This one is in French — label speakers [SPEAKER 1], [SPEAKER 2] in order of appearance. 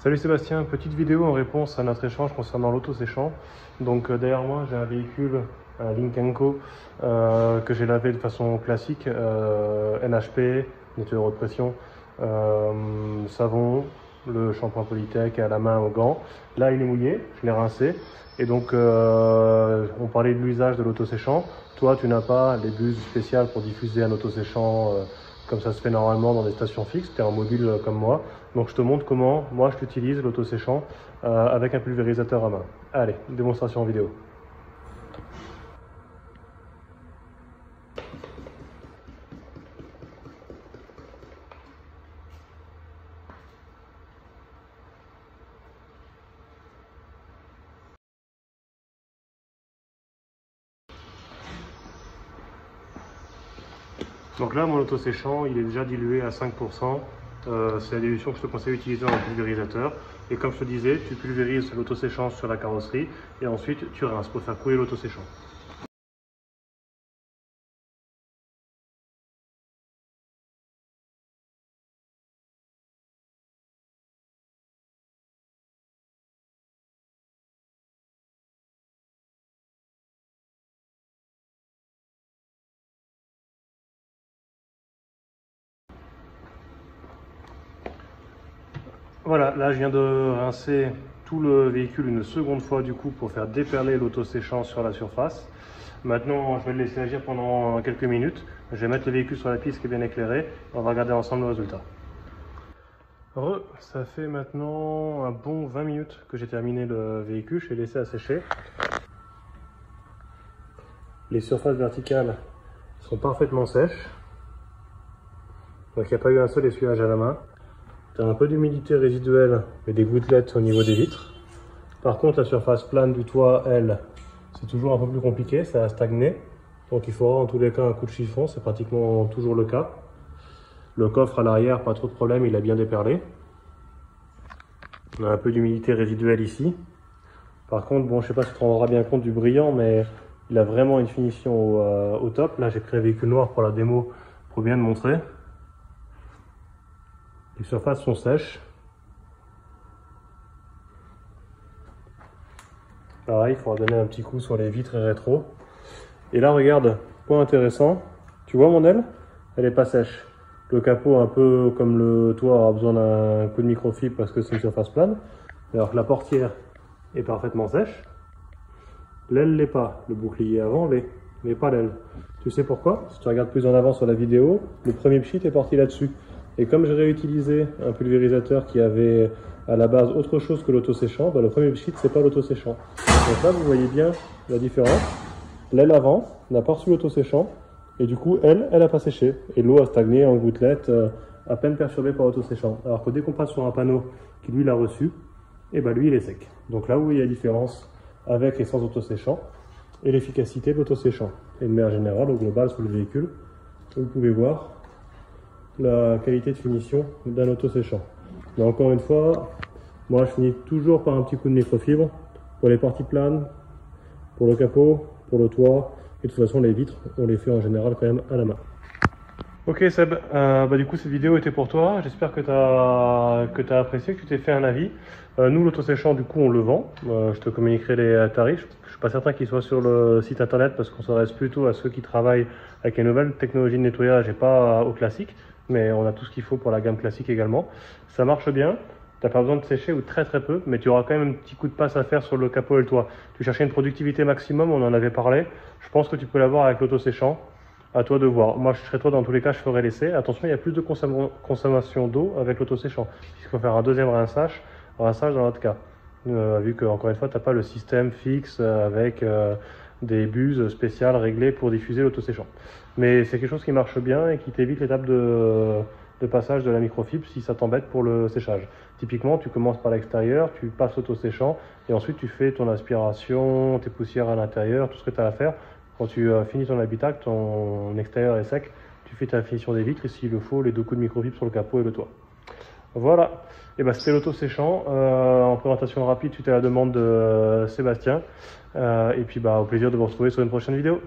[SPEAKER 1] Salut Sébastien, petite vidéo en réponse à notre échange concernant l'auto-séchant. Donc derrière moi j'ai un véhicule, un Lynk & Co, que j'ai lavé de façon classique, NHP, nettoyeur de pression, savon, le shampoing Polytech à la main au gant. Là il est mouillé, je l'ai rincé et donc on parlait de l'usage de l'auto-séchant. Toi tu n'as pas les buses spéciales pour diffuser un auto-séchant comme ça se fait normalement dans des stations fixes, tu es en mobile comme moi. Donc je te montre comment moi je l'utilise l'auto-séchant avec un pulvérisateur à main. Allez, démonstration vidéo. Donc là mon auto-séchant il est déjà dilué à 5%. C'est la dilution que je te conseille d'utiliser dans le pulvérisateur. Et comme je te disais, tu pulvérises l'auto-séchant sur la carrosserie et ensuite tu rinces pour faire couler l'auto-séchant. Voilà, là je viens de rincer tout le véhicule une seconde fois du coup pour faire déperler l'auto-séchant sur la surface. Maintenant je vais le laisser agir pendant quelques minutes. Je vais mettre le véhicule sur la piste qui est bien éclairée. On va regarder ensemble le résultat. Ça fait maintenant un bon 20 minutes que j'ai terminé le véhicule. Je l'ai laissé assécher. Les surfaces verticales sont parfaitement sèches. Donc il n'y a pas eu un seul essuyage à la main. Tu as un peu d'humidité résiduelle et des gouttelettes au niveau des vitres. Par contre, la surface plane du toit, elle, c'est toujours un peu plus compliqué, ça a stagné. Donc il faudra en tous les cas un coup de chiffon, c'est pratiquement toujours le cas. Le coffre à l'arrière, pas trop de problème, il a bien déperlé. On a un peu d'humidité résiduelle ici. Par contre, bon, je sais pas si tu te rendras bien compte du brillant, mais il a vraiment une finition au top. Là, j'ai pris un véhicule noir pour la démo pour bien te montrer. Les surfaces sont sèches. Pareil, il faudra donner un petit coup sur les vitres et rétro. Et là, regarde, point intéressant. Tu vois mon aile? Elle n'est pas sèche. Le capot, un peu comme le toit, aura besoin d'un coup de microfibre parce que c'est une surface plane. Alors que la portière est parfaitement sèche. L'aile l'est pas. Le bouclier avant l'est, mais pas l'aile. Tu sais pourquoi? Si tu regardes plus en avant sur la vidéo, le premier pchit est parti là-dessus. Et comme j'ai réutilisé un pulvérisateur qui avait à la base autre chose que l'auto-séchant, le premier pchit c'est pas l'auto-séchant. Donc là vous voyez bien la différence. L'aile avant n'a pas reçu l'auto-séchant et du coup elle n'a pas séché. Et l'eau a stagné en gouttelettes, à peine perturbée par l'auto-séchant. Alors que dès qu'on passe sur un panneau qui lui l'a reçu, et lui il est sec. Donc là où il y a la différence avec et sans auto-séchant et l'efficacité de l'auto-séchant. Et de manière générale au global sur le véhicule, vous pouvez voir la qualité de finition d'un auto-séchant. Mais encore une fois, moi je finis toujours par un petit coup de microfibre pour les parties planes, pour le capot, pour le toit, et de toute façon les vitres, on les fait en général quand même à la main. Ok Seb, du coup cette vidéo était pour toi, j'espère que tu as apprécié, que tu t'es fait un avis. Nous l'auto-séchant du coup on le vend, je te communiquerai les tarifs. Je suis pas certain qu'il soit sur le site internet parce qu'on s'adresse plutôt à ceux qui travaillent avec les nouvelles technologies de nettoyage et pas au classique. Mais on a tout ce qu'il faut pour la gamme classique également. Ça marche bien, tu n'as pas besoin de sécher ou très très peu, mais tu auras quand même un petit coup de passe à faire sur le capot et le toit. Tu cherchais une productivité maximum, on en avait parlé. Je pense que tu peux l'avoir avec l'auto-séchant. À toi de voir. Moi, je serais toi, dans tous les cas, je ferai l'essai. Attention, il y a plus de consommation d'eau avec l'auto-séchant. Il faut faire un deuxième rinçage dans l'autre cas. Vu que, encore une fois, tu n'as pas le système fixe avec des buses spéciales réglées pour diffuser l'auto-séchant. Mais c'est quelque chose qui marche bien et qui t'évite l'étape de passage de la microfibre si ça t'embête pour le séchage. Typiquement, tu commences par l'extérieur, tu passes l'auto-séchant et ensuite tu fais ton aspiration, tes poussières à l'intérieur, tout ce que tu as à faire. Quand tu finis ton habitacle, ton extérieur est sec, tu fais ta finition des vitres et s'il le faut, les 2 coups de microfibre sur le capot et le toit. Voilà, et c'était l'auto-séchant. En présentation rapide, suite à la demande de Sébastien. Et puis au plaisir de vous retrouver sur une prochaine vidéo.